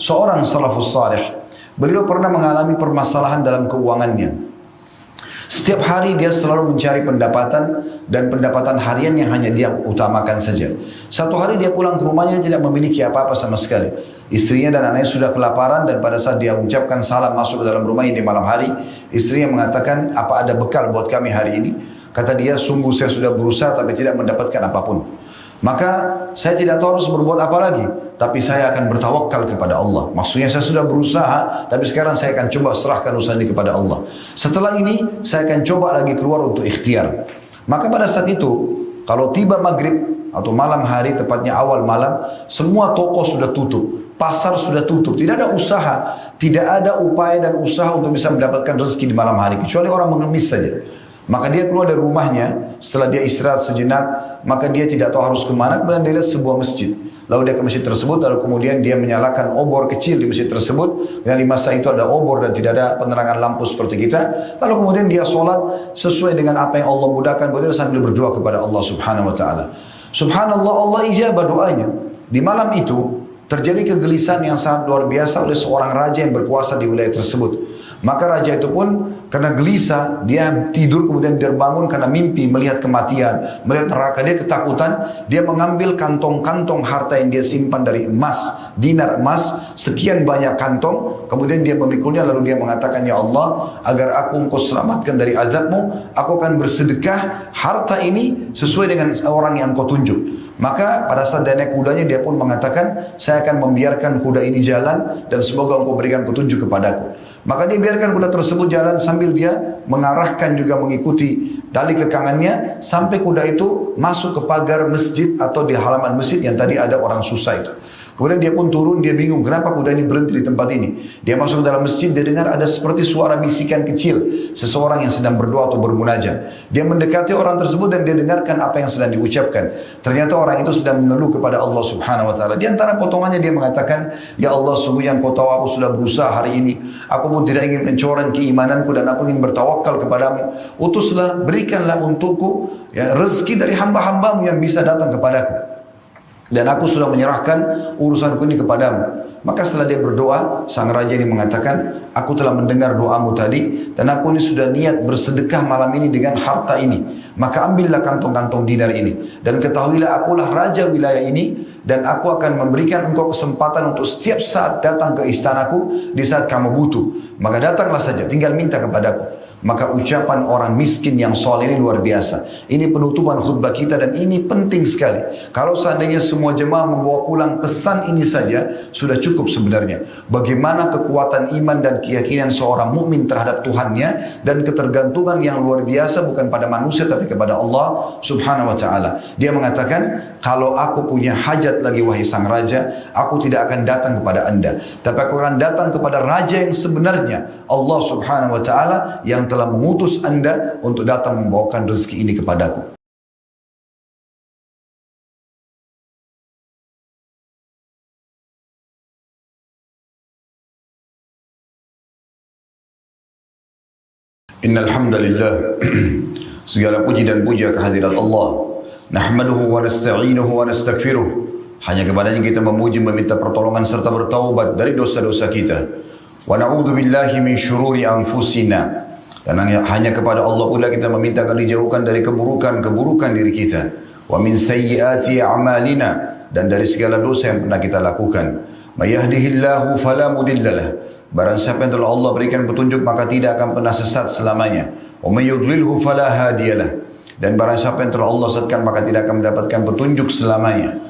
Seorang salafus salih, beliau pernah mengalami permasalahan dalam keuangannya. Setiap hari dia selalu mencari pendapatan dan pendapatan harian yang hanya dia utamakan saja. Satu hari dia pulang ke rumahnya, dia tidak memiliki apa-apa sama sekali. Istrinya dan anaknya sudah kelaparan dan pada saat dia mengucapkan salam masuk ke dalam rumahnya di malam hari, istrinya mengatakan, apa ada bekal buat kami hari ini? Kata dia, sungguh saya sudah berusaha tapi tidak mendapatkan apapun. Maka saya tidak tahu harus berbuat apa lagi, tapi saya akan bertawakal kepada Allah. Maksudnya saya sudah berusaha, tapi sekarang saya akan coba serahkan usaha ini kepada Allah. Setelah ini saya akan coba lagi keluar untuk ikhtiar. Maka pada saat itu, kalau tiba maghrib atau malam hari, tepatnya awal malam, semua toko sudah tutup, pasar sudah tutup, tidak ada usaha, tidak ada upaya dan usaha untuk bisa mendapatkan rezeki di malam hari, kecuali orang mengemis saja. Maka dia keluar dari rumahnya, setelah dia istirahat sejenak, maka dia tidak tahu harus kemana, kemudian dia lihat sebuah masjid. Lalu dia ke masjid tersebut, lalu kemudian dia menyalakan obor kecil di masjid tersebut, dan di masa itu ada obor dan tidak ada penerangan lampu seperti kita. Lalu kemudian dia sholat sesuai dengan apa yang Allah mudahkan, kemudian sambil berdoa kepada Allah subhanahu wa ta'ala. Subhanallah, Allah ijabah doanya. Di malam itu, terjadi kegelisahan yang sangat luar biasa oleh seorang raja yang berkuasa di wilayah tersebut. Maka raja itu pun karena gelisah, dia tidur kemudian terbangun karena mimpi melihat kematian, melihat neraka. Dia ketakutan, dia mengambil kantong-kantong harta yang dia simpan dari emas, dinar emas, sekian banyak kantong. Kemudian dia memikulnya lalu dia mengatakan, ya Allah, agar aku engkau selamatkan dari azabmu, aku akan bersedekah harta ini sesuai dengan orang yang engkau tunjuk. Maka pada saat dia naik kudanya, dia pun mengatakan, saya akan membiarkan kuda ini jalan dan semoga engkau berikan petunjuk kepadaku. Maka dia biarkan kuda tersebut jalan sambil dia mengarahkan juga mengikuti tali kekangannya sampai kuda itu masuk ke pagar masjid atau di halaman masjid yang tadi ada orang susah itu. Kemudian dia pun turun, dia bingung kenapa kuda ini berhenti di tempat ini. Dia masuk ke dalam masjid, dia dengar ada seperti suara bisikan kecil, seseorang yang sedang berdoa atau bermunajat. Dia mendekati orang tersebut dan dia dengarkan apa yang sedang diucapkan. Ternyata orang itu sedang mengeluh kepada Allah subhanahu wa ta'ala. Di antara potongannya dia mengatakan, ya Allah, sungguhnya engkau tahu aku sudah berusaha hari ini. Aku pun tidak ingin mencoreng keimananku dan aku ingin bertawakal kepadamu. Utuslah, berikanlah untukku ya, rezeki dari hamba-hambamu yang bisa datang kepadaku. Dan aku sudah menyerahkan urusanku ini kepadamu. Maka setelah dia berdoa, sang raja ini mengatakan, aku telah mendengar doamu tadi, dan aku ini sudah niat bersedekah malam ini dengan harta ini. Maka ambillah kantong-kantong dinar ini. Dan ketahuilah akulah raja wilayah ini, dan aku akan memberikan engkau kesempatan untuk setiap saat datang ke istanaku di saat kamu butuh. Maka datanglah saja, tinggal minta kepadaku. Maka ucapan orang miskin yang soleh ini luar biasa. Ini penutupan khutbah kita dan ini penting sekali. Kalau seandainya semua jemaah membawa pulang pesan ini saja, sudah cukup sebenarnya. Bagaimana kekuatan iman dan keyakinan seorang mukmin terhadap Tuhannya dan ketergantungan yang luar biasa bukan pada manusia tapi kepada Allah subhanahu wa ta'ala. Dia mengatakan, kalau aku punya hajat lagi wahai sang raja, aku tidak akan datang kepada anda. Tapi aku akan datang kepada raja yang sebenarnya, Allah subhanahu wa ta'ala, yang telah mengutus anda untuk datang membawakan rezeki ini kepadaku. Innal hamdalillah, segala puji dan puja kehadirat Allah. Nahmaduhu wa nasta'inuhu wa nastaghfiruh. Hanya kepadanya kita memuji, meminta pertolongan serta bertaubat dari dosa-dosa kita. Wa na'udzu billahi min syururi anfusina. Dan hanya kepada Allah pula kita meminta agar dijauhkan dari keburukan-keburukan diri kita. Wa min sayyiati a'malina, dan dari segala dosa yang pernah kita lakukan. May yahdihillahu fala mudhillalah. Barang siapa yang telah Allah berikan petunjuk maka tidak akan pernah sesat selamanya. Wa may yudlilhu fala hadiyalah. Dan barang siapa yang telah Allah sesatkan maka tidak akan mendapatkan petunjuk selamanya.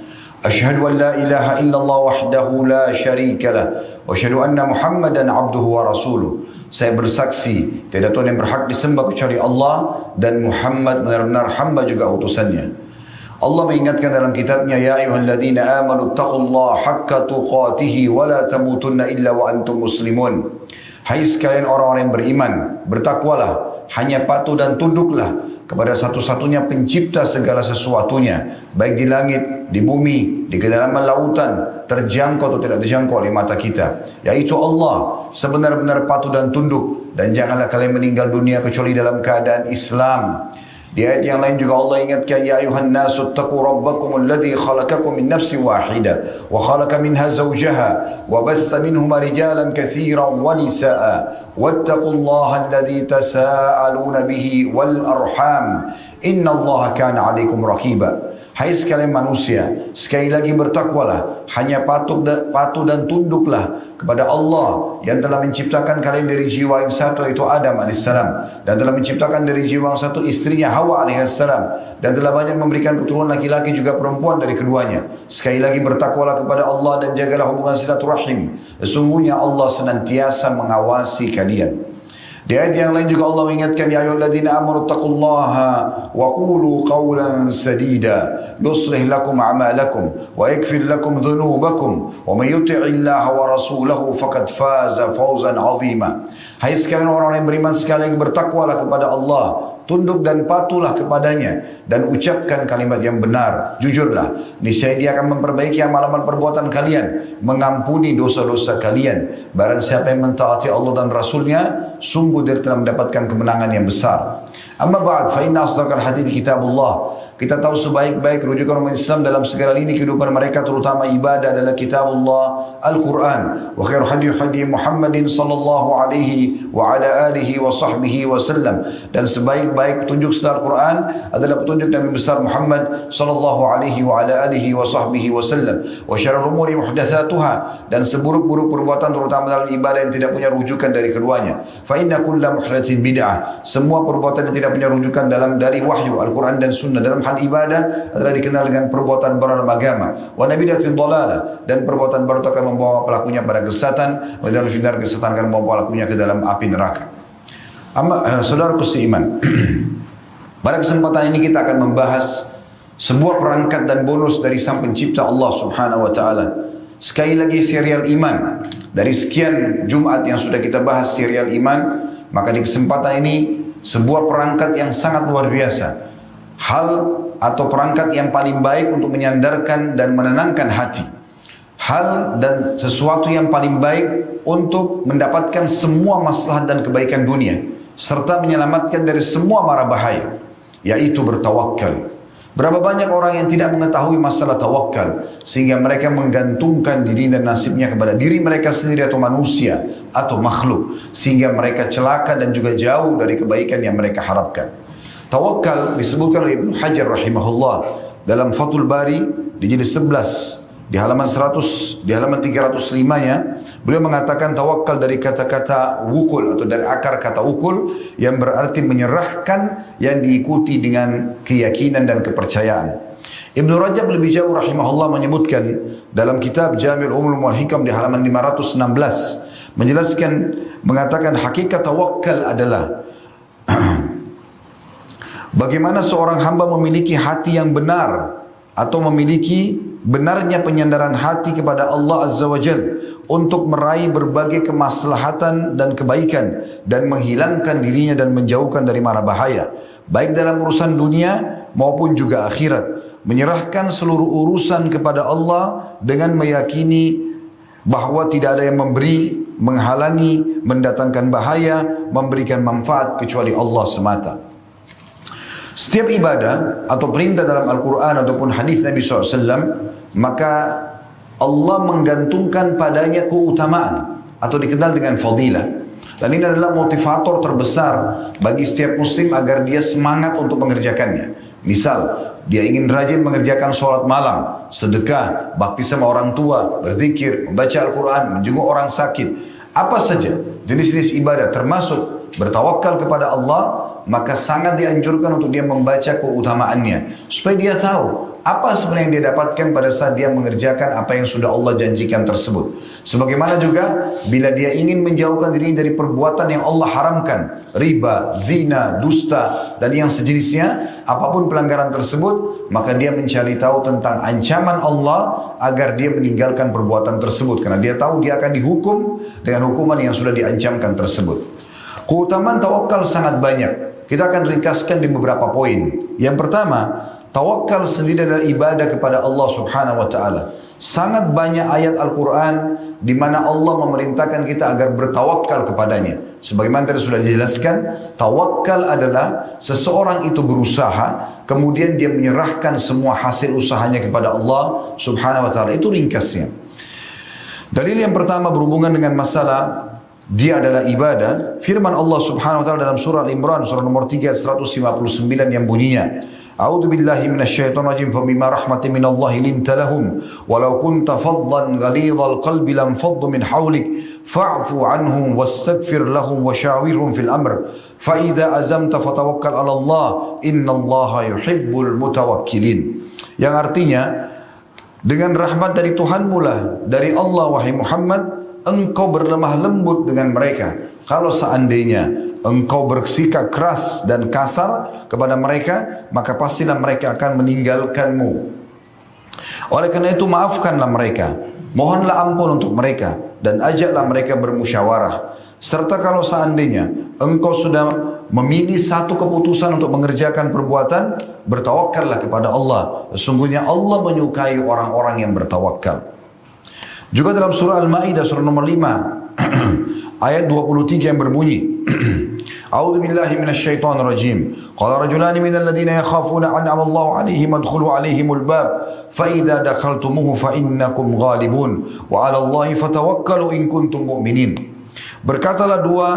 Asyhadu an la ilaha illallah wahdahu la syarika lah. Wa asyhadu anna Muhammadan abduhu wa rasuluh. Saya bersaksi tiada Tuhan yang berhak disembah kecuali Allah dan Muhammad benar-benar hamba juga utusannya. Allah mengingatkan dalam kitabnya, ya ayyuhalladzina amanu taqullaha haqqa tuqatih wa la tamutunna illa wa antum muslimun. Hai sekalian orang-orang yang beriman, bertakwalah, hanya patuh dan tunduklah kepada satu-satunya pencipta segala sesuatunya, baik di langit, di bumi, di kedalaman lautan, terjangkau atau tidak terjangkau oleh mata kita, yaitu Allah. Sebenar-benar patuh dan tunduk, dan janganlah kalian meninggal dunia kecuali dalam keadaan Islam. Di ayat yang lain juga Allah ingatkan, ya ayuhan nasu taqu rabbakum alladhi khalaqakum min nafsin wahidah wa khalaqa minha zawjaha wa batha minhuma rijalan katsiran wa nisaa wattaqullaha alladhi tasaaluna bihi wal arham innallaha kana 'alaikum raqiba. Hai sekalian manusia, sekali lagi bertakwalah, hanya patuh dan tunduklah kepada Allah yang telah menciptakan kalian dari jiwa yang satu, yaitu Adam alaihissalam, dan telah menciptakan dari jiwa yang satu istrinya Hawa alaihissalam, dan telah banyak memberikan keturunan laki-laki juga perempuan dari keduanya. Sekali lagi bertakwalah kepada Allah dan jagalah hubungan silaturahim. Sesungguhnya Allah senantiasa mengawasi kalian. Di ayat yang lain juga Allah mengingatkan, ya ayyuhalladzina amanu taqullaha wa qulu qawlan sadida yuslih lakum a'malakum wa yaghfir lakum dhunubakum wa may yuti'illaha wa rasulahu faqad faza fawzan 'azima. Hai sekalian orang-orang yang beriman, sekali lagi bertakwalah kepada Allah, tunduk dan patuhlah kepadanya, dan ucapkan kalimat yang benar, jujurlah. Niscaya Dia akan memperbaiki amalan perbuatan kalian, mengampuni dosa-dosa kalian. Barang siapa yang mentaati Allah dan Rasulnya, sungguh dia telah mendapatkan kemenangan yang besar. Amma ba'd, fa inna asdaqal hadits kitabullah. Kita tahu sebaik-baik rujukan umat Islam dalam segala lini kehidupan mereka, terutama ibadah, adalah kitabullah, Al-Quran. Wa khairu hadi Muhammadin sallallahu alaihi wa ala alihi wa sahbihi wa sallam. Dan sebaik-baik petunjuk setelah Al-Quran adalah petunjuk Nabi besar Muhammad sallallahu alaihi wa ala alihi wa sahbihi wa sallam. Wa syarrul umuri muhdatsatuha, dan seburuk-buruk perbuatan terutama dalam ibadah yang tidak punya rujukan dari keduanya. Fa inna kulla muhdatsin bid'ah. Semua perbuatan yang tidak punya rujukan dari wahyu Al-Quran dan sunnah dalam hal ibadah adalah dikenal dengan perbuatan baru dalam agama. Wa nabidatin dalalah, dan perbuatan baru itu akan membawa pelakunya pada kesesatan, dan kesesatan akan membawa pelakunya ke dalam api neraka. Saudaraku seiman, pada kesempatan ini kita akan membahas sebuah perangkat dan bonus dari Sang Pencipta Allah Subhanahu wa taala. Sekali lagi serial iman. Dari sekian Jumat yang sudah kita bahas serial iman, maka di kesempatan ini sebuah perangkat yang sangat luar biasa. Hal atau perangkat yang paling baik untuk menyandarkan dan menenangkan hati. Hal dan sesuatu yang paling baik untuk mendapatkan semua maslahat dan kebaikan dunia, serta menyelamatkan dari semua mara bahaya, yaitu bertawakal. Berapa banyak orang yang tidak mengetahui masalah tawakal, sehingga mereka menggantungkan diri dan nasibnya kepada diri mereka sendiri atau manusia atau makhluk, sehingga mereka celaka dan juga jauh dari kebaikan yang mereka harapkan. Tawakal disebutkan oleh Ibnu Hajar rahimahullah dalam Fathul Bari di jilid 11 di halaman 305-nya, beliau mengatakan tawakal dari kata-kata wukul atau dari akar kata wukul yang berarti menyerahkan, yang diikuti dengan keyakinan dan kepercayaan. Ibnu Rajab lebih jauh rahimahullah menyebutkan dalam kitab Jami'ul Ulum wal Hikam di halaman 516 menjelaskan, mengatakan hakikat tawakal adalah bagaimana seorang hamba memiliki hati yang benar atau memiliki benarnya penyandaran hati kepada Allah Azza wa Jal untuk meraih berbagai kemaslahatan dan kebaikan dan menghilangkan dirinya dan menjauhkan dari mara bahaya, baik dalam urusan dunia maupun juga akhirat. Menyerahkan seluruh urusan kepada Allah dengan meyakini bahwa tidak ada yang memberi, menghalangi, mendatangkan bahaya, memberikan manfaat kecuali Allah semata. Setiap ibadah atau perintah dalam Al-Quran ataupun hadis Nabi SAW, maka Allah menggantungkan padanya keutamaan atau dikenal dengan fadilah. Dan ini adalah motivator terbesar bagi setiap muslim agar dia semangat untuk mengerjakannya. Misal, dia ingin rajin mengerjakan sholat malam, sedekah, bakti sama orang tua, berzikir, membaca Al-Quran, menjenguk orang sakit. Apa saja jenis-jenis ibadah termasuk bertawakal kepada Allah, maka sangat dianjurkan untuk dia membaca keutamaannya, supaya dia tahu apa sebenarnya yang dia dapatkan pada saat dia mengerjakan apa yang sudah Allah janjikan tersebut. Sebagaimana juga bila dia ingin menjauhkan diri dari perbuatan yang Allah haramkan, riba, zina, dusta, dan yang sejenisnya, apapun pelanggaran tersebut, maka dia mencari tahu tentang ancaman Allah agar dia meninggalkan perbuatan tersebut, karena dia tahu dia akan dihukum dengan hukuman yang sudah diancamkan tersebut. Keutamaan tawakal sangat banyak. Kita akan ringkaskan di beberapa poin. Yang pertama, tawakal sendiri adalah ibadah kepada Allah Subhanahu wa taala. Sangat banyak ayat Al-Quran di mana Allah memerintahkan kita agar bertawakal kepadanya. Sebagaimana tadi sudah dijelaskan, tawakal adalah seseorang itu berusaha, kemudian dia menyerahkan semua hasil usahanya kepada Allah Subhanahu wa ta'ala. Itu ringkasnya. Dalil yang pertama berhubungan dengan masalah dia adalah ibadah. Firman Allah Subhanahu wa ta'ala dalam surah Al-Imran, surah nomor 3, 159 yang bunyinya, A'udzu billahi minasyaitonir rajim, fabima rahmatin minallahi linta lahum walau kunta faddan ghalidhal qalbi lam faddu min hawlik fa'fu anhum wastaghfir lahum washawirhum fil amr fa idza azamta fatawakkal 'ala Allah innallaha yuhibbul mutawakkilin. Yang artinya, dengan rahmat dari Tuhanmu lah, dari Allah wahai Muhammad, engkau berlemah lembut dengan mereka. Kalau seandainya engkau bersikap keras dan kasar kepada mereka, maka pastilah mereka akan meninggalkanmu. Oleh karena itu maafkanlah mereka, mohonlah ampun untuk mereka, dan ajaklah mereka bermusyawarah. Serta kalau seandainya engkau sudah memilih satu keputusan untuk mengerjakan perbuatan, bertawakallah kepada Allah. Sesungguhnya Allah menyukai orang-orang yang bertawakal. Juga dalam surah Al-Ma'idah surah nomor 5 ayat 23 yang berbunyi, A'udzu billahi minasyaitonir rajim. Qala rajulani minal ladzina yakhafuna an'ama Allahu 'alaihim adkhulu 'alaihimul bab fa idza dakhaltumuhu fa innakum ghalibun wa 'ala Allahi fatawakkalu in kuntum mu'minin. Berkatalah dua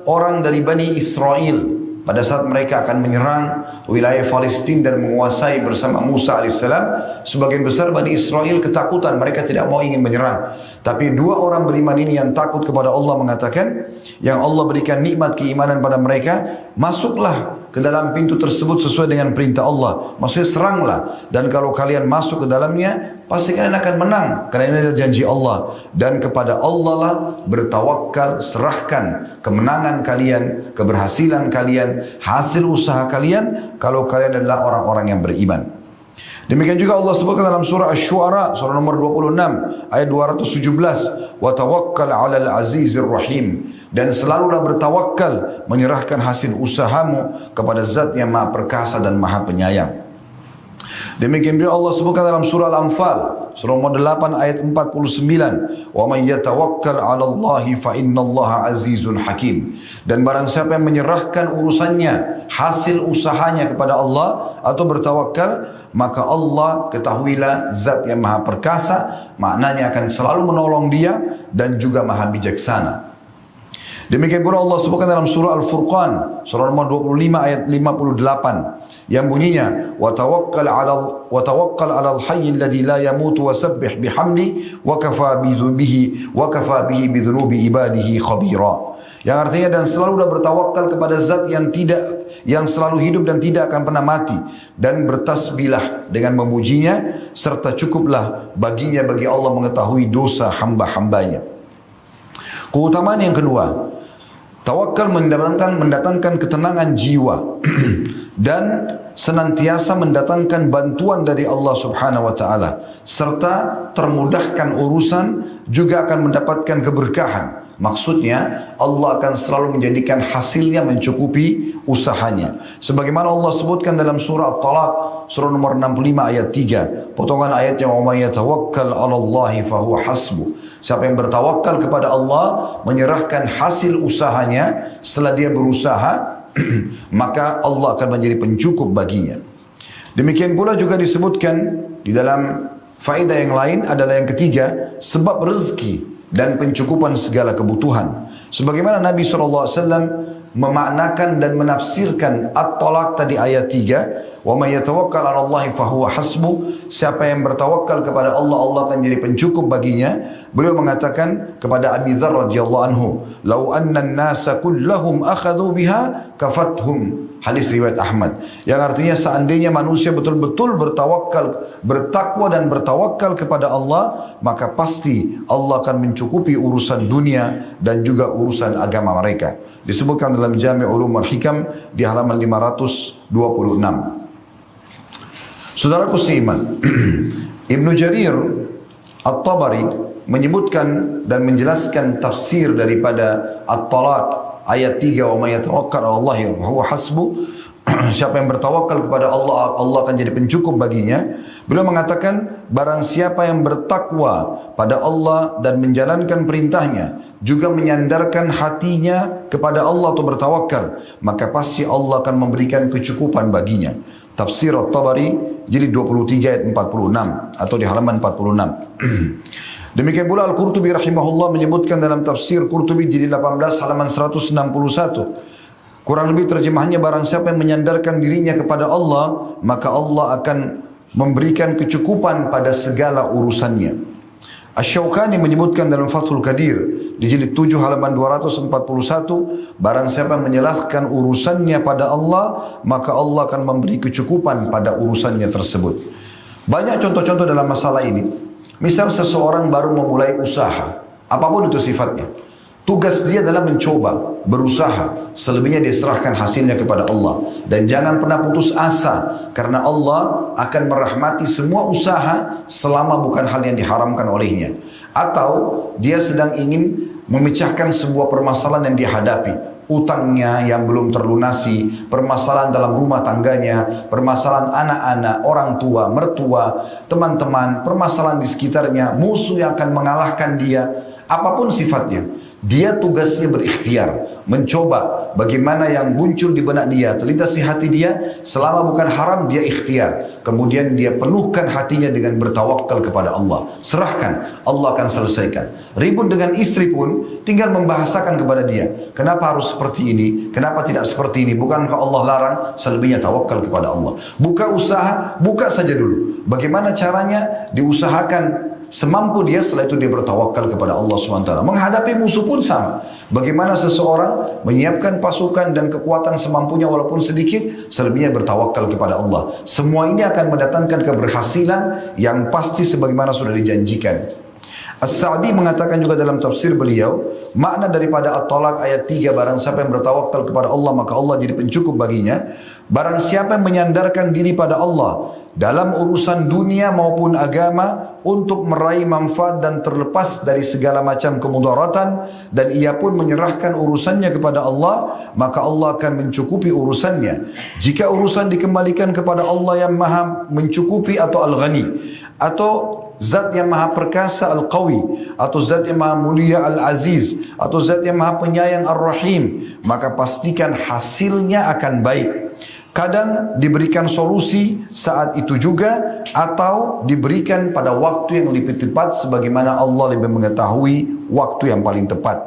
orang dari Bani Israel pada saat mereka akan menyerang wilayah Palestina dan menguasai bersama Musa alaihissalam. Sebagian besar Bani Israel ketakutan, mereka tidak mau ingin menyerang. Tapi dua orang beriman ini yang takut kepada Allah mengatakan, yang Allah berikan nikmat keimanan pada mereka, masuklah ke dalam pintu tersebut sesuai dengan perintah Allah. Maksudnya seranglah, dan kalau kalian masuk ke dalamnya, pasti kalian akan menang, karena ini adalah janji Allah. Dan kepada Allah lah bertawakal, serahkan kemenangan kalian, keberhasilan kalian, hasil usaha kalian, kalau kalian adalah orang-orang yang beriman. Demikian juga Allah sebutkan dalam surah Asy-Syu'ara surah nomor 26 ayat 217, wa tawakkal 'alal 'azizir rahim, dan selalulah bertawakal, menyerahkan hasil usahamu kepada Zat yang Maha Perkasa dan Maha Penyayang. Demikian pula Allah sebutkan dalam surah Al-Anfal surah nomor 8 ayat 49, wa may yatawakkal 'ala Allahi fa innallaha 'azizun hakim, dan barang siapa yang menyerahkan urusannya, hasil usahanya kepada Allah atau bertawakal, maka Allah ketahuilah Zat yang Maha Perkasa, maknanya akan selalu menolong dia dan juga Maha Bijaksana. Demikian pula Allah sebutkan dalam surah Al-Furqan surah nomor 25 ayat 58 yang bunyinya, wa tawakkal 'alal hayy alladhi la yamutu wasabbih bihamdi wa kafa bihi bidzunubi ibadihi khabira. Yang artinya, dan selalulah bertawakal kepada Zat yang selalu hidup dan tidak akan pernah mati, dan bertasbihlah dengan memujinya, serta cukuplah bagi Allah mengetahui dosa hamba-hambanya. Keutamaan yang kedua, tawakal mendatangkan ketenangan jiwa dan senantiasa mendatangkan bantuan dari Allah Subhanahu wa taala, serta termudahkan urusan, juga akan mendapatkan keberkahan. Maksudnya Allah akan selalu menjadikan hasilnya mencukupi usahanya. Sebagaimana Allah sebutkan dalam surah At-Talaq surah nomor 65 ayat 3, potongan ayatnya, wa may yatawakkal 'ala Allahi fahuwa hasbuh. Siapa yang bertawakal kepada Allah, menyerahkan hasil usahanya setelah dia berusaha, maka Allah akan menjadi pencukup baginya. Demikian pula juga disebutkan di dalam faedah yang lain adalah yang ketiga, sebab rezeki dan pencukupan segala kebutuhan. Sebagaimana Nabi SAW memaknakan dan menafsirkan At-Talaq tadi ayat 3, wa may yatawakkal 'ala Allahi fahuwa hasbuh. Siapa yang bertawakal kepada Allah, Allah akan jadi pencukup baginya. Beliau mengatakan kepada Abi Dzar radhiyallahu anhu, "Lau anna an-nasa kullahum akhadhu biha kafathum." Hadis riwayat Ahmad, yang artinya seandainya manusia betul-betul bertakwa dan bertawakal kepada Allah, maka pasti Allah akan mencukupi urusan dunia dan juga urusan agama mereka. Disebutkan dalam Jami' Ulum Al-Hikam di halaman 526. Saudaraku seiman, Ibnu Jarir At-Tabari menyebutkan dan menjelaskan tafsir daripada At-Talaq ayat 3, wa may yatawakkal 'ala Allahi wa huwa hasbuh. Siapa yang bertawakal kepada Allah, Allah akan jadi pencukup baginya. Beliau mengatakan barang siapa yang bertakwa pada Allah dan menjalankan perintahnya, juga menyandarkan hatinya kepada Allah atau bertawakal, maka pasti Allah akan memberikan kecukupan baginya. Tafsir At-Tabari jilid 23 ayat 46 atau di halaman 46. Demikian pula Al-Qurtubi rahimahullah menyebutkan dalam tafsir Qurtubi jilid 18 halaman 161. Kurang lebih terjemahannya, barang siapa yang menyandarkan dirinya kepada Allah, maka Allah akan memberikan kecukupan pada segala urusannya. Asy-Syaukani menyebutkan dalam Fathul Qadir di jilid 7 halaman 241, barang siapa yang menyerahkan urusannya pada Allah, maka Allah akan memberi kecukupan pada urusannya tersebut. Banyak contoh-contoh dalam masalah ini. Misal seseorang baru memulai usaha, apapun itu sifatnya, tugas dia adalah mencoba, berusaha, selebihnya dia serahkan hasilnya kepada Allah. Dan jangan pernah putus asa, karena Allah akan merahmati semua usaha selama bukan hal yang diharamkan olehnya. Atau dia sedang ingin memecahkan sebuah permasalahan yang dihadapi, utangnya yang belum terlunasi, permasalahan dalam rumah tangganya, permasalahan anak-anak, orang tua, mertua, teman-teman, permasalahan di sekitarnya, musuh yang akan mengalahkan dia, apapun sifatnya. Dia tugasnya berikhtiar, mencoba bagaimana yang muncul di benak dia, terlintas di hati dia, selama bukan haram dia ikhtiar. Kemudian dia penuhkan hatinya dengan bertawakal kepada Allah. Serahkan, Allah akan selesaikan. Ribut dengan istri pun tinggal membahasakan kepada dia, kenapa harus seperti ini, kenapa tidak seperti ini, bukankah Allah larang? Selebihnya tawakal kepada Allah. Buka usaha, buka saja dulu. Bagaimana caranya? Diusahakan semampu dia, setelah itu dia bertawakal kepada Allah SWT. Menghadapi musuh pun sama. Bagaimana seseorang menyiapkan pasukan dan kekuatan semampunya walaupun sedikit, selebihnya bertawakal kepada Allah. Semua ini akan mendatangkan keberhasilan yang pasti sebagaimana sudah dijanjikan. As-Sa'di mengatakan juga dalam tafsir beliau, makna daripada At-Talaq ayat 3, barang siapa yang bertawakal kepada Allah maka Allah jadi pencukup baginya. Barang siapa yang menyandarkan diri pada Allah dalam urusan dunia maupun agama untuk meraih manfaat dan terlepas dari segala macam kemudaratan, dan ia pun menyerahkan urusannya kepada Allah, maka Allah akan mencukupi urusannya. Jika urusan dikembalikan kepada Allah yang maha mencukupi atau Al-Ghani, atau Zat yang maha perkasa Al-Qawi, atau Zat yang maha mulia Al-Aziz, atau Zat yang maha penyayang Ar-Rahim, maka pastikan hasilnya akan baik. Kadang diberikan solusi saat itu juga, atau diberikan pada waktu yang lebih tepat, sebagaimana Allah lebih mengetahui waktu yang paling tepat.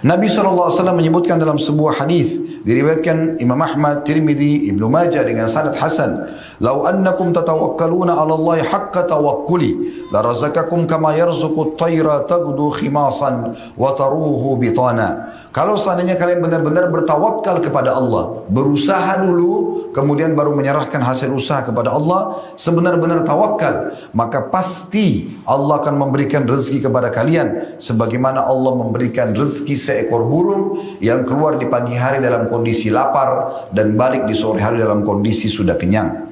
Nabi SAW menyebutkan dalam sebuah hadis diriwayatkan Imam Ahmad, Tirmidzi, Ibnu Majah dengan sanad hasan, "Lau annakum tatawakkaluna 'ala Allah haqqa tawakkuli, la razaqakum kama yarzuqu at-tayra taghdu khimasan wa taruhu bitana." Kalau seandainya kalian benar-benar bertawakal kepada Allah, berusaha dulu, kemudian baru menyerahkan hasil usaha kepada Allah, sebenar-benar tawakal, maka pasti Allah akan memberikan rezeki kepada kalian, sebagaimana Allah memberikan rezeki seekor burung yang keluar di pagi hari dalam kondisi lapar dan balik di sore hari dalam kondisi sudah kenyang.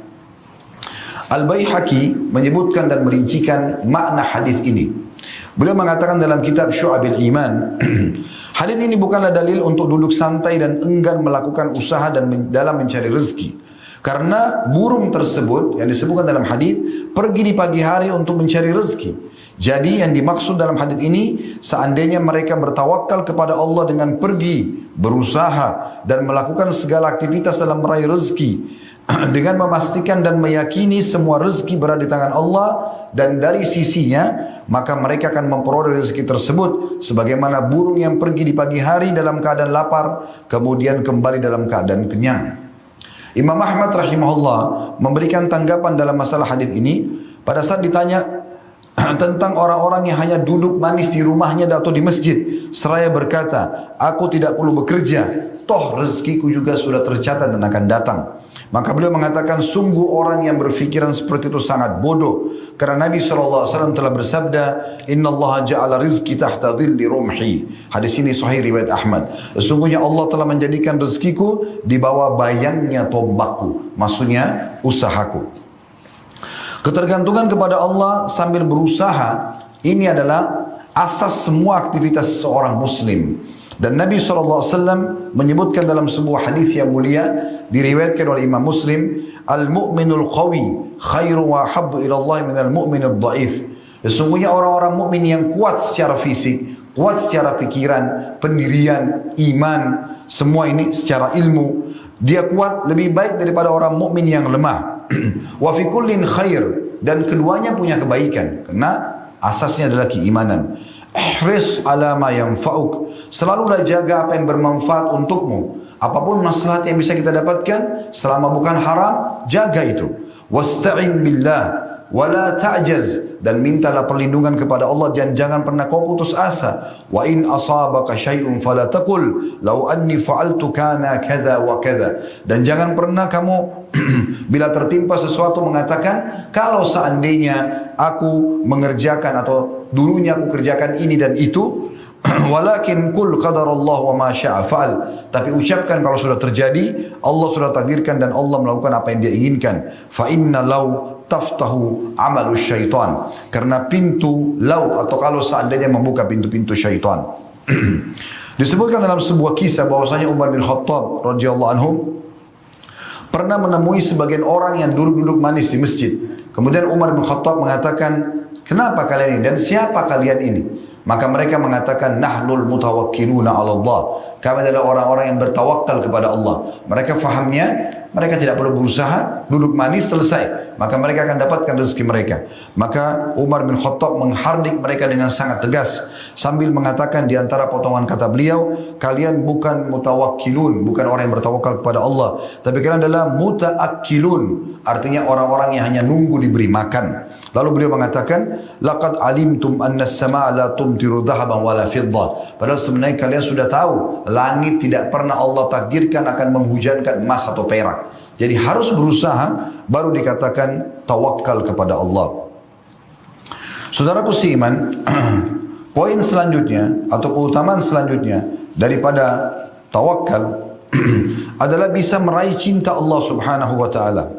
Al-Baihaqi menyebutkan dan merincikan makna hadis ini. Beliau mengatakan dalam kitab Syu'abil Iman, hadis ini bukanlah dalil untuk duduk santai dan enggan melakukan usaha dan dalam mencari rezeki. Karena burung tersebut yang disebutkan dalam hadis pergi di pagi hari untuk mencari rezeki. Jadi yang dimaksud dalam hadis ini, seandainya mereka bertawakal kepada Allah dengan pergi, berusaha dan melakukan segala aktivitas dalam meraih rezeki, dengan memastikan dan meyakini semua rezeki berada di tangan Allah dan dari sisinya, maka mereka akan memperoleh rezeki tersebut sebagaimana burung yang pergi di pagi hari dalam keadaan lapar, kemudian kembali dalam keadaan kenyang. Imam Ahmad rahimahullah memberikan tanggapan dalam masalah hadis ini pada saat ditanya tentang orang-orang yang hanya duduk manis di rumahnya atau di masjid, seraya berkata, aku tidak perlu bekerja, toh rezekiku juga sudah tercatat dan akan datang. Maka beliau mengatakan, sungguh orang yang berfikiran seperti itu sangat bodoh. Karena Nabi SAW telah bersabda, Inna Allah ja'ala rizki tahta dhilli rumhi. Hadis ini sahih riwayat Ahmad. Sesungguhnya Allah telah menjadikan rezekiku di bawah bayangnya tombakku. Maksudnya usahaku. Ketergantungan kepada Allah sambil berusaha, ini adalah asas semua aktivitas seorang muslim. Dan Nabi SAW menyebutkan dalam sebuah hadis yang mulia diriwayatkan oleh Imam Muslim, al-mu'minul qawi khairu wa habbu ila Allah minal mu'minid dhaif. Sesungguhnya orang-orang mukmin yang kuat secara fisik, kuat secara pikiran, pendirian, iman, semua ini secara ilmu, dia kuat lebih baik daripada orang mukmin yang lemah. Wa fi kullin khair, dan keduanya punya kebaikan karena asasnya adalah keimanan. Ihris ala ma yanfa'uk, selalulah jaga apa yang bermanfaat untukmu. Apapun maslahat yang bisa kita dapatkan selama bukan haram, jaga itu. Wasta'in billah wala ta'jaz, dan mintalah perlindungan kepada Allah dan jangan pernah kau putus asa. Wa in asabaka syai'un fala taqul law anni fa'altu kana kadza wa kadza, dan jangan pernah kamu bila tertimpa sesuatu mengatakan kalau seandainya aku mengerjakan atau dulunya aku kerjakan ini dan itu. Walakin kul qadarallah wa ma syaa fa'al, tapi ucapkan kalau sudah terjadi, Allah sudah takdirkan dan Allah melakukan apa yang dia inginkan. Fa inna law taftahu amalus syaitan, karena pintu law atau kalau seandainya membuka pintu-pintu syaitan. Disebutkan dalam sebuah kisah bahwasanya Umar bin Khattab radhiyallahu anhu pernah menemui sebagian orang yang duduk-duduk manis di masjid. Kemudian Umar bin Khattab mengatakan, kenapa kalian ini dan siapa kalian ini? Maka mereka mengatakan, nahnul mutawakkiluna 'ala Allah. Kami adalah orang-orang yang bertawakal kepada Allah. Mereka fahamnya, mereka tidak perlu berusaha, duduk manis selesai. Maka mereka akan dapatkan rezeki mereka. Maka Umar bin Khattab menghardik mereka dengan sangat tegas sambil mengatakan di antara potongan kata beliau, kalian bukan mutawakkilun, bukan orang yang bertawakal kepada Allah, tapi kalian adalah mutaakkilun, artinya orang-orang yang hanya nunggu diberi makan. Lalu beliau mengatakan, laqad alimtum anna as-samaa'a la tumtiru dhahaban wala fiddah. Padahal sebenarnya kalian sudah tahu langit tidak pernah Allah takdirkan akan menghujankan emas atau perak. Jadi harus berusaha baru dikatakan tawakal kepada Allah. Saudaraku seiman, poin selanjutnya atau keutamaan selanjutnya daripada tawakal adalah bisa meraih cinta Allah Subhanahu wa taala.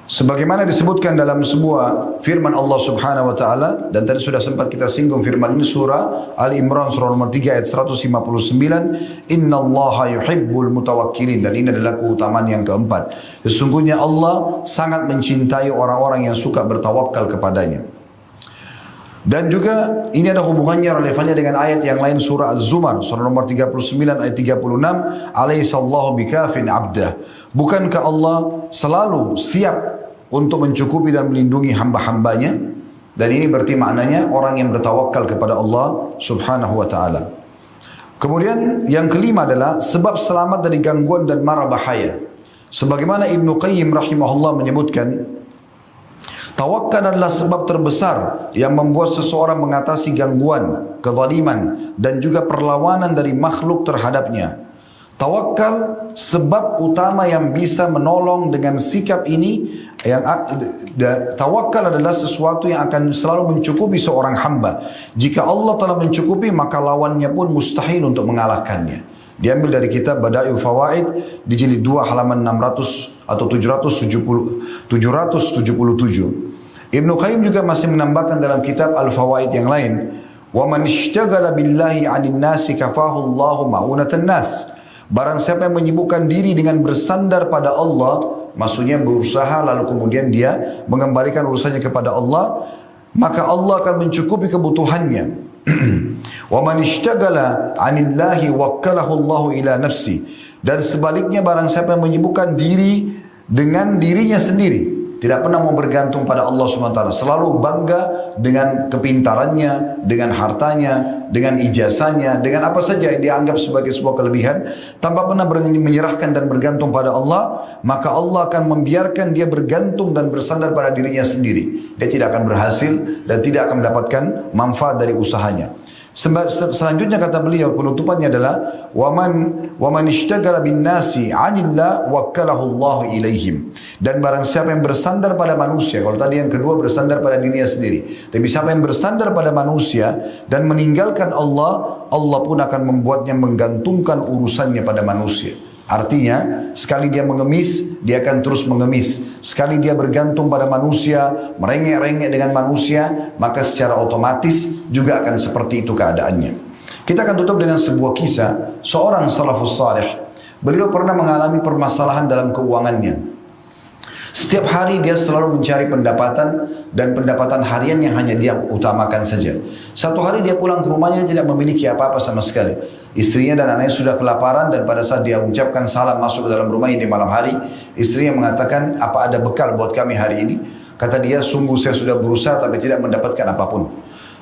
Sebagaimana disebutkan dalam sebuah firman Allah Subhanahu wa taala, dan tadi sudah sempat kita singgung firman ini, surah Ali Imran surah nomor 3 ayat 159, innallaha yuhibbul mutawakkilin, dan ini adalah keutamaan yang keempat. Sesungguhnya Allah sangat mencintai orang-orang yang suka bertawakal kepadanya. Dan juga ini ada hubungannya, relevannya dengan ayat yang lain surah Az-Zumar surah nomor 39 ayat 36, alaihissallahu bikafin abdah, bukankah Allah selalu siap untuk mencukupi dan melindungi hamba-hambanya? Dan ini berarti maknanya orang yang bertawakal kepada Allah Subhanahu wa taala. Kemudian yang kelima adalah sebab selamat dari gangguan dan mara bahaya. Sebagaimana Ibnu Qayyim rahimahullah menyebutkan, tawakal adalah sebab terbesar yang membuat seseorang mengatasi gangguan, kezaliman, dan juga perlawanan dari makhluk terhadapnya. Tawakal sebab utama yang bisa menolong dengan sikap ini. Tawakal adalah sesuatu yang akan selalu mencukupi seorang hamba. Jika Allah telah mencukupi, maka lawannya pun mustahil untuk mengalahkannya. Diambil dari kitab Bada'i'ul Fawaid di jilid 2 halaman 600 atau 777. Ibnu Qayyim juga masih menambahkan dalam kitab Al-Fawaid yang lain, wa man ishtaghala billahi 'anil nasi kafahu Allahu ma'unatan nas. Barang siapa yang menyibukkan diri dengan bersandar pada Allah, maksudnya berusaha lalu kemudian dia mengembalikan urusannya kepada Allah, maka Allah akan mencukupi kebutuhannya. Wa man ishtaghala 'anillahi wakkalahu Allahu ila nafsi. Dan sebaliknya barang siapa yang menyibukkan diri dengan dirinya sendiri, tidak pernah mau bergantung pada Allah SWT, selalu bangga dengan kepintarannya, dengan hartanya, dengan ijazahnya, dengan apa saja yang dianggap sebagai sebuah kelebihan, tanpa pernah menyerahkan dan bergantung pada Allah, maka Allah akan membiarkan dia bergantung dan bersandar pada dirinya sendiri. Dia tidak akan berhasil dan tidak akan mendapatkan manfaat dari usahanya. Selanjutnya kata beliau, penutupannya adalah waman ishtaghala bin nasi 'anillah wakkalahu Allah ilaihim. Dan barang siapa yang bersandar pada manusia, kalau tadi yang kedua bersandar pada dirinya sendiri, tapi siapa yang bersandar pada manusia dan meninggalkan Allah, Allah pun akan membuatnya menggantungkan urusannya pada manusia. Artinya, sekali dia mengemis, dia akan terus mengemis. Sekali dia bergantung pada manusia, merengek-rengek dengan manusia, maka secara otomatis juga akan seperti itu keadaannya. Kita akan tutup dengan sebuah kisah seorang salafus salih. Beliau pernah mengalami permasalahan dalam keuangannya. Setiap hari dia selalu mencari pendapatan dan pendapatan harian yang hanya dia utamakan saja. Satu hari dia pulang ke rumahnya, dia tidak memiliki apa-apa sama sekali. Istrinya dan anaknya sudah kelaparan, dan pada saat dia mengucapkan salam masuk ke dalam rumahnya di malam hari, istrinya mengatakan, apa ada bekal buat kami hari ini? Kata dia, sungguh saya sudah berusaha tapi tidak mendapatkan apapun.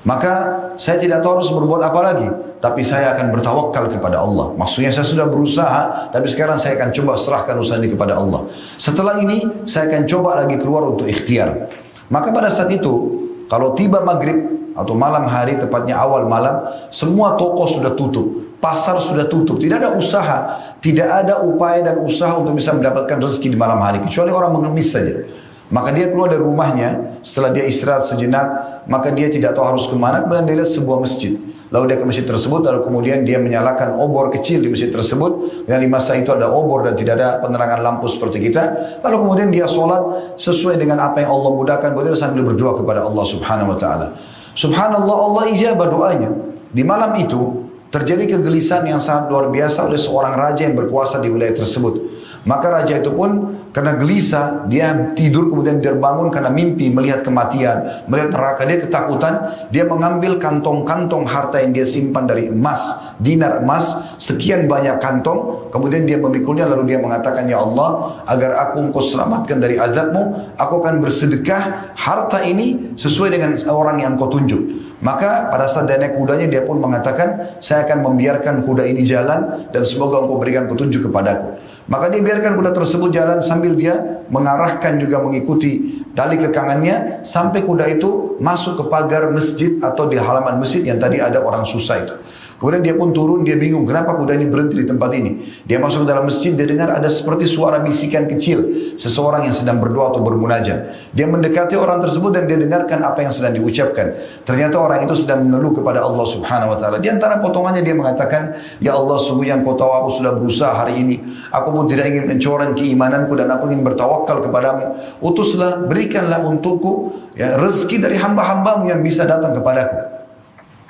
Maka saya tidak tahu harus berbuat apa lagi, tapi saya akan bertawakal kepada Allah. Maksudnya saya sudah berusaha, tapi sekarang saya akan coba serahkan usaha ini kepada Allah. Setelah ini saya akan coba lagi keluar untuk ikhtiar. Maka pada saat itu, kalau tiba maghrib atau malam hari, tepatnya awal malam, semua toko sudah tutup, pasar sudah tutup, tidak ada usaha, tidak ada upaya dan usaha untuk bisa mendapatkan rezeki di malam hari, kecuali orang mengemis saja. Maka dia keluar dari rumahnya, setelah dia istirahat sejenak, maka dia tidak tahu harus kemana, kemudian dia lihat sebuah masjid. Lalu dia ke masjid tersebut, lalu kemudian dia menyalakan obor kecil di masjid tersebut. Dan di masa itu ada obor dan tidak ada penerangan lampu seperti kita. Lalu kemudian dia sholat sesuai dengan apa yang Allah mudahkan, kemudian sambil berdoa kepada Allah subhanahu wa ta'ala. Subhanallah, Allah ijabah doanya. Di malam itu, terjadi kegelisahan yang sangat luar biasa oleh seorang raja yang berkuasa di wilayah tersebut. Maka raja itu pun karena gelisah, dia tidur kemudian terbangun karena mimpi melihat kematian, melihat neraka. Dia ketakutan, dia mengambil kantong-kantong harta yang dia simpan dari emas, dinar emas, sekian banyak kantong. Kemudian dia memikulnya, lalu dia mengatakan, ya Allah, agar aku engkau selamatkan dari azabmu, aku akan bersedekah harta ini sesuai dengan orang yang engkau tunjuk. Maka pada saat dia naik kudanya, dia pun mengatakan, saya akan membiarkan kuda ini jalan dan semoga engkau berikan petunjuk kepadaku. Maka dia biarkan kuda tersebut jalan sambil dia mengarahkan juga mengikuti tali kekangannya sampai kuda itu masuk ke pagar masjid atau di halaman masjid yang tadi ada orang susah itu. Kemudian dia pun turun, dia bingung kenapa kuda ini berhenti di tempat ini. Dia masuk ke dalam masjid, dia dengar ada seperti suara bisikan kecil, seseorang yang sedang berdoa atau bermunajat. Dia mendekati orang tersebut dan dia dengarkan apa yang sedang diucapkan. Ternyata orang itu sedang mengeluh kepada Allah subhanahu wa ta'ala. Di antara potongannya dia mengatakan, ya Allah, sungguhnya engkau tahu aku sudah berusaha hari ini. Aku pun tidak ingin mencoreng keimananku dan aku ingin bertawakal kepadamu. Utuslah, berikanlah untukku ya, rezeki dari hamba-hambamu yang bisa datang kepadaku.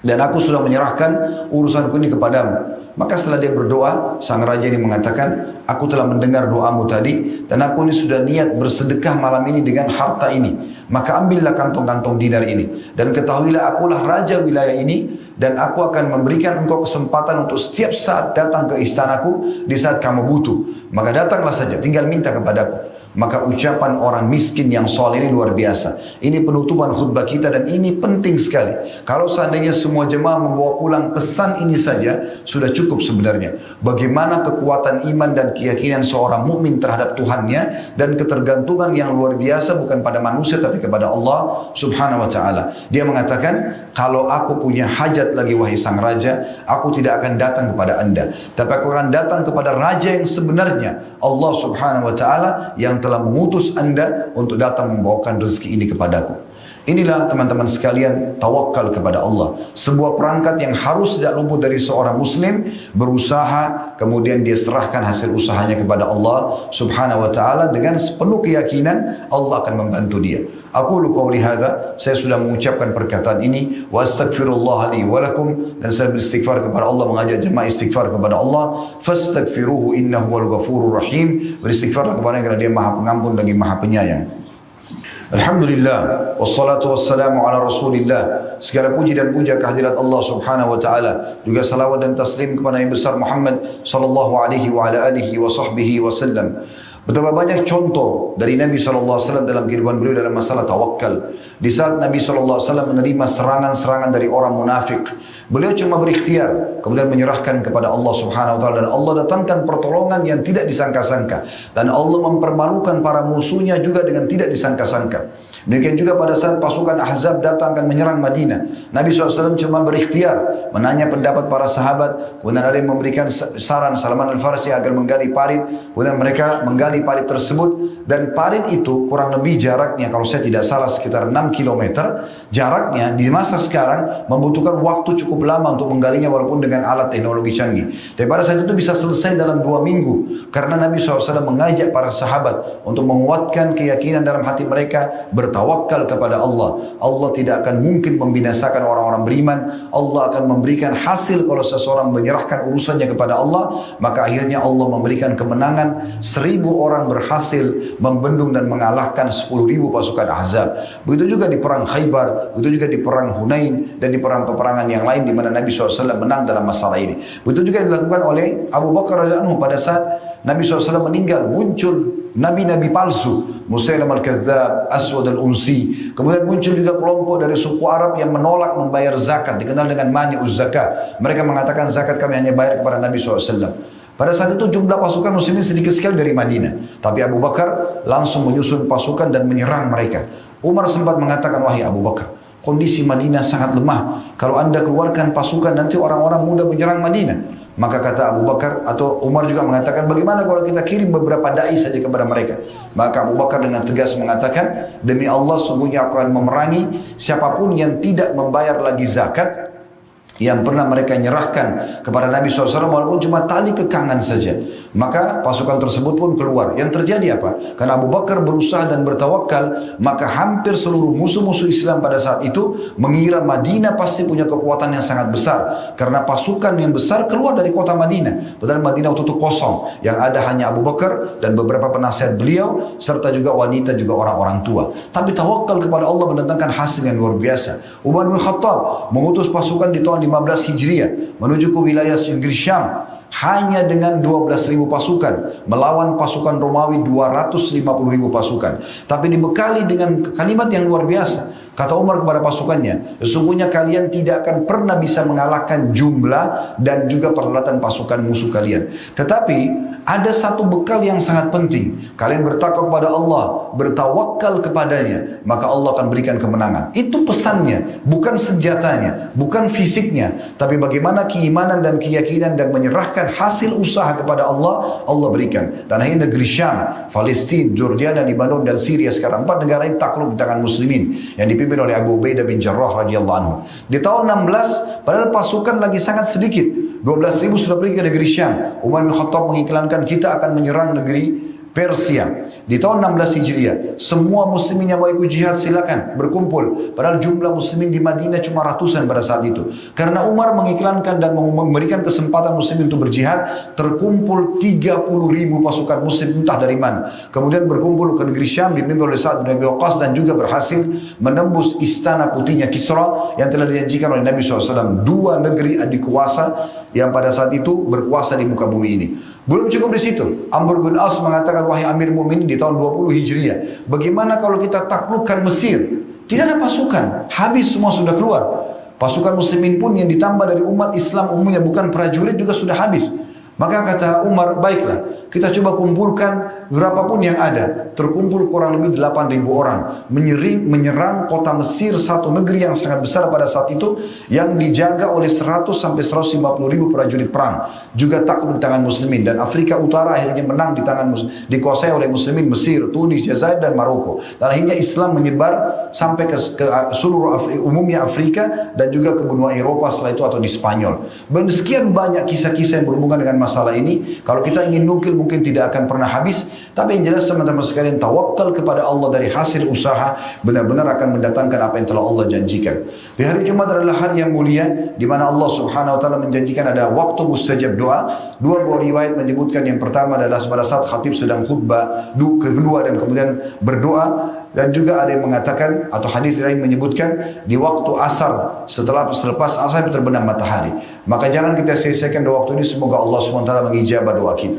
Dan aku sudah menyerahkan urusanku ini kepadamu. Maka setelah dia berdoa, sang raja ini mengatakan, aku telah mendengar doamu tadi, dan aku ini sudah niat bersedekah malam ini dengan harta ini. Maka ambillah kantong-kantong dinar ini. Dan ketahuilah akulah raja wilayah ini, dan aku akan memberikan engkau kesempatan untuk setiap saat datang ke istanaku di saat kamu butuh. Maka datanglah saja, tinggal minta kepadaku. Maka ucapan orang miskin yang soleh ini luar biasa. Ini penutupan khutbah kita dan ini penting sekali. Kalau seandainya semua jemaah membawa pulang pesan ini saja, sudah cukup sebenarnya. Bagaimana kekuatan iman dan keyakinan seorang mukmin terhadap Tuhannya dan ketergantungan yang luar biasa bukan pada manusia tapi kepada Allah subhanahu wa ta'ala. Dia mengatakan, kalau aku punya hajat lagi wahai sang raja, aku tidak akan datang kepada anda. Tapi aku akan datang kepada raja yang sebenarnya, Allah subhanahu wa ta'ala, yang telah mengutus anda untuk datang membawakan rezeki ini kepadaku. Inilah teman-teman sekalian, tawakal kepada Allah. Sebuah perangkat yang harus tidak luput dari seorang muslim, berusaha, kemudian dia serahkan hasil usahanya kepada Allah subhanahu wa ta'ala dengan sepenuh keyakinan Allah akan membantu dia. Aku qawli hadza, saya sudah mengucapkan perkataan ini, wa astaghfirullah li wa lakum, dan saya beristighfar kepada Allah, mengajak jemaah istighfar kepada Allah. Fastaghfiruhu innahu wal ghafurur rahim. Beristighfarlah kepada-Nya karena Dia Maha Pengampun lagi Maha Penyayang. Alhamdulillah, wassalatu wassalamu ala rasulillah. Segala puji dan puja kehadirat Allah subhanahu wa ta'ala. Juga salawat dan taslim kepada Nabi besar Muhammad sallallahu alaihi wa ala alihi wa sahbihi wa sallam. Betapa banyak contoh dari Nabi SAW dalam kehidupan beliau dalam masalah tawakal. Di saat Nabi SAW menerima serangan-serangan dari orang munafik, beliau cuma berikhtiar, kemudian menyerahkan kepada Allah Subhanahu Wa Taala, dan Allah datangkan pertolongan yang tidak disangka-sangka, dan Allah mempermalukan para musuhnya juga dengan tidak disangka-sangka. Demikian juga pada saat pasukan Ahzab datang akan menyerang Madinah, Nabi SAW cuma berikhtiar, menanya pendapat para sahabat, kemudian ada yang memberikan saran Salman Al-Farsi agar menggali parit, kemudian mereka menggali parit tersebut, dan parit itu kurang lebih jaraknya, kalau saya tidak salah, sekitar 6 km. Jaraknya di masa sekarang membutuhkan waktu cukup lama untuk menggalinya walaupun dengan alat teknologi canggih. Tapi pada saat itu bisa selesai dalam 2 minggu, karena Nabi SAW mengajak para sahabat untuk menguatkan keyakinan dalam hati mereka, bertawakal bertawakal kepada Allah, Allah tidak akan mungkin membinasakan orang-orang beriman. Allah akan memberikan hasil kalau seseorang menyerahkan urusannya kepada Allah, maka akhirnya Allah memberikan kemenangan. 1000 orang berhasil membendung dan mengalahkan 10.000 pasukan Ahzab. Begitu juga di perang Khaybar, begitu juga di perang Hunain, dan di perang-peperangan yang lain di mana Nabi SAW menang dalam masalah ini. Begitu juga dilakukan oleh Abu Bakar radhiyallahu anhu pada saat Nabi SAW meninggal, muncul nabi-nabi palsu, Musailam al-Kadzdzab, Aswad al-Unsi. Kemudian muncul juga kelompok dari suku Arab yang menolak membayar zakat, dikenal dengan mani'uz zakat. Mereka mengatakan zakat kami hanya bayar kepada Nabi SAW. Pada saat itu jumlah pasukan muslimin sedikit sekali dari Madinah, tapi Abu Bakar langsung menyusun pasukan dan menyerang mereka. Umar sempat mengatakan, wahai Abu Bakar, kondisi Madinah sangat lemah. Kalau anda keluarkan pasukan, nanti orang-orang mudah menyerang Madinah. Maka kata Abu Bakar, atau Umar juga mengatakan, bagaimana kalau kita kirim beberapa da'i saja kepada mereka? Maka Abu Bakar dengan tegas mengatakan, demi Allah sungguhnya aku akan memerangi siapapun yang tidak membayar lagi zakat yang pernah mereka nyerahkan kepada Nabi SAW walaupun cuma tali kekangan saja. Maka pasukan tersebut pun keluar. Yang terjadi apa? Karena Abu Bakar berusaha dan bertawakal, maka hampir seluruh musuh-musuh Islam pada saat itu mengira Madinah pasti punya kekuatan yang sangat besar, karena pasukan yang besar keluar dari kota Madinah. Padahal Madinah waktu itu kosong, yang ada hanya Abu Bakar dan beberapa penasihat beliau, serta juga wanita, juga orang-orang tua. Tapi tawakal kepada Allah mendatangkan hasil yang luar biasa. Umar bin Khattab mengutus pasukan di tahun 15 Hijriah menuju ke wilayah negeri Syam hanya dengan 12.000 pasukan melawan pasukan Romawi 250.000 pasukan, tapi dibekali dengan kalimat yang luar biasa. Kata Umar kepada pasukannya, sesungguhnya kalian tidak akan pernah bisa mengalahkan jumlah dan juga peralatan pasukan musuh kalian. Tetapi ada satu bekal yang sangat penting. Kalian bertakwa kepada Allah, bertawakal kepadanya, maka Allah akan berikan kemenangan. Itu pesannya, bukan senjatanya, bukan fisiknya, tapi bagaimana keimanan dan keyakinan dan menyerahkan hasil usaha kepada Allah, Allah berikan. Tanah ini negeri Syam, Palestina, Jordania, Lebanon, dan Syria sekarang 4 negara ini takluk di tangan muslimin yang dipimpin oleh Abu Ubaidah bin Jarrah radhiyallahu anhu. Di tahun 16, padahal pasukan lagi sangat sedikit, 12.000 sudah pergi ke negeri Syam. Umar bin Khattab mengiklankan kita akan menyerang negeri Persia. Di tahun 16 Hijriah, semua muslimin yang mau ikut jihad silakan berkumpul. Padahal jumlah muslimin di Madinah cuma ratusan pada saat itu. Karena Umar mengiklankan dan memberikan kesempatan muslimin untuk berjihad, terkumpul 30.000 pasukan muslim entah dari mana. Kemudian berkumpul ke negeri Syam dipimpin oleh Sa'ad bin Abi Waqqas dan juga berhasil menembus istana putihnya Kisra yang telah dijanjikan oleh Nabi SAW. 2 negeri adikuasa yang pada saat itu berkuasa di muka bumi ini. Belum cukup di situ. Amr bin As mengatakan, wahai Amir Mu'minin, di tahun 20 Hijriah, bagaimana kalau kita taklukkan Mesir? Tidak ada pasukan, habis semua sudah keluar. Pasukan muslimin pun yang ditambah dari umat Islam umumnya, bukan prajurit, juga sudah habis. Maka kata Umar, baiklah, kita coba kumpulkan berapapun yang ada. Terkumpul kurang lebih 8.000 orang menyerang kota Mesir, satu negeri yang sangat besar pada saat itu, yang dijaga oleh 100 sampai 150.000 prajurit perang, juga takluk di tangan muslimin. Dan Afrika Utara akhirnya menang dikuasai oleh muslimin, Mesir, Tunis, Jazair, dan Maroko. Dan akhirnya Islam menyebar sampai ke seluruh umumnya Afrika dan juga ke benua Eropa setelah itu, atau di Spanyol. Dan sekian banyak kisah-kisah yang berhubungan dengan masalah ini. Kalau kita ingin nukil mungkin tidak akan pernah habis. Tapi yang jelas teman-teman sekalian, tawakal kepada Allah dari hasil usaha benar-benar akan mendatangkan apa yang telah Allah janjikan. Di hari Jumat adalah hari yang mulia, di mana Allah Subhanahu Wa Taala menjanjikan ada waktu mustajab doa. 2 buah riwayat menyebutkan, yang pertama adalah pada saat khatib sedang khutbah, kedua dan kemudian berdoa. Dan juga ada yang mengatakan, atau hadis lain menyebutkan, di waktu asar, selepas asar terbenam matahari. Maka jangan kita sia-siakan doa waktu ini. Semoga Allah SWT mengijabah doa kita.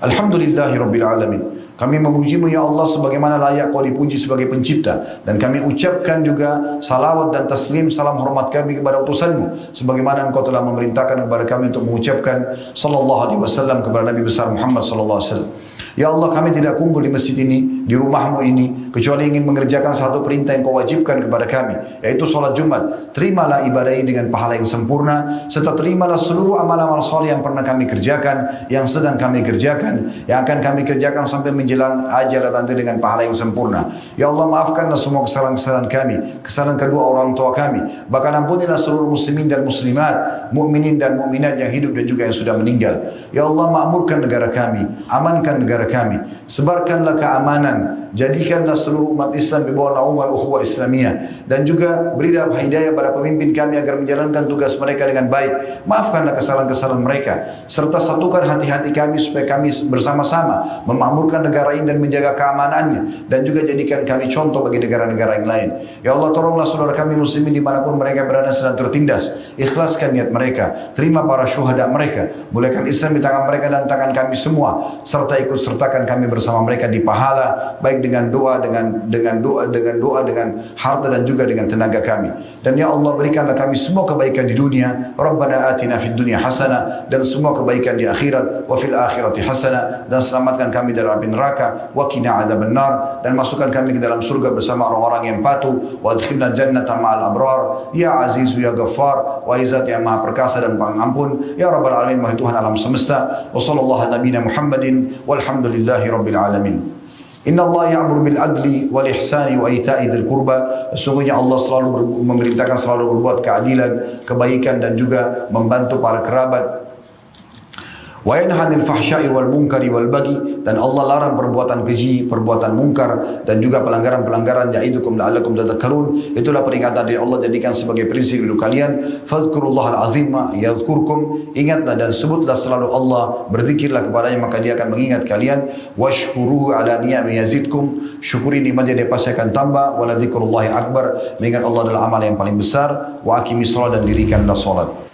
Alhamdulillahirrabbilalamin. Kami memujimu ya Allah sebagaimana layak kau dipuji sebagai pencipta. Dan kami ucapkan juga salawat dan taslim, salam hormat kami kepada utusanmu, sebagaimana engkau telah memerintahkan kepada kami untuk mengucapkan sallallahu alaihi wasallam kepada Nabi besar Muhammad sallallahu alaihi wasallam. Ya Allah, kami tidak kumpul di masjid ini, di rumahmu ini, kecuali ingin mengerjakan satu perintah yang kau wajibkan kepada kami, yaitu sholat Jumat. Terimalah ibadah ini dengan pahala yang sempurna, serta terimalah seluruh amal-amal soleh yang pernah kami kerjakan, yang sedang kami kerjakan, yang akan kami kerjakan sampai menjelang ajal nanti dengan pahala yang sempurna. Ya Allah, maafkanlah semua kesalahan-kesalahan kami, kesalahan kedua orang tua kami. Bahkan ampunilah seluruh muslimin dan muslimat, mukminin dan mukminat yang hidup dan juga yang sudah meninggal. Ya Allah, makmurkan negara kami, amankan negara kami, sebarkanlah keamanan iman. Jadikanlah seluruh umat Islam di bawah naungan ukhuwah Islamiyah. Dan juga berilah hidayah pada pemimpin kami agar menjalankan tugas mereka dengan baik. Maafkanlah kesalahan-kesalahan mereka. Serta satukan hati-hati kami supaya kami bersama-sama memakmurkan negara ini dan menjaga keamanannya. Dan juga jadikan kami contoh bagi negara-negara yang lain. Ya Allah, tolonglah saudara kami muslimin dimanapun mereka berada sedang tertindas. Ikhlaskan niat mereka. Terima para syuhada mereka. Muliakan Islam di tangan mereka dan tangan kami semua. Serta ikut sertakan kami bersama mereka di pahala. Baik dengan doa, dengan harta dan juga dengan tenaga kami. Dan ya Allah, berikanlah kami semua kebaikan di dunia. Rabbana atina fid dunya hasanah, dan semua kebaikan di akhirat. Wa fil akhirati hasanah, dan selamatkan kami dari api neraka. Wa qina adzabannar, dan masukkan kami ke dalam surga bersama orang-orang yang patuh. Wa adkhilna jannata ma'al abrar. Ya Azizu ya Ghaffar, wa Izzat yang Maha Perkasa dan Pengampun. Ya Rabbal Alamin, wahai Tuhan alam semesta. Wa sallallahu nabiyana Muhammadin walhamdulillahi rabbil alamin. Inna Allah ya'muru bil adli wal ihsani wa ita'i dzil qurba. Sesungguhnya Allah selalu memerintahkan, selalu berbuat keadilan, kebaikan dan juga membantu para kerabat. Wa yanha 'anil fahsya'i wal munkari wal baghi, dan Allah larang perbuatan keji, perbuatan mungkar dan juga pelanggaran-pelanggaran. Ya'idukum la'allakum tadhakkarun. Itulah peringatan dari Allah, jadikan sebagai prinsip hidup kalian. Fadhkurullahal 'azima yadhkurkum. Ingatlah dan sebutlah selalu Allah, berzikirlah kepadanya maka Dia akan mengingat kalian. Washkuruhu 'ala ni'ami yazidkum. Syukuri nikmatnya, Dia pasti akan tambah. Wa la dzikrullahi akbar. Mengingat Allah adalah amal yang paling besar. Wa aqimis shalah, dan dirikanlah salat.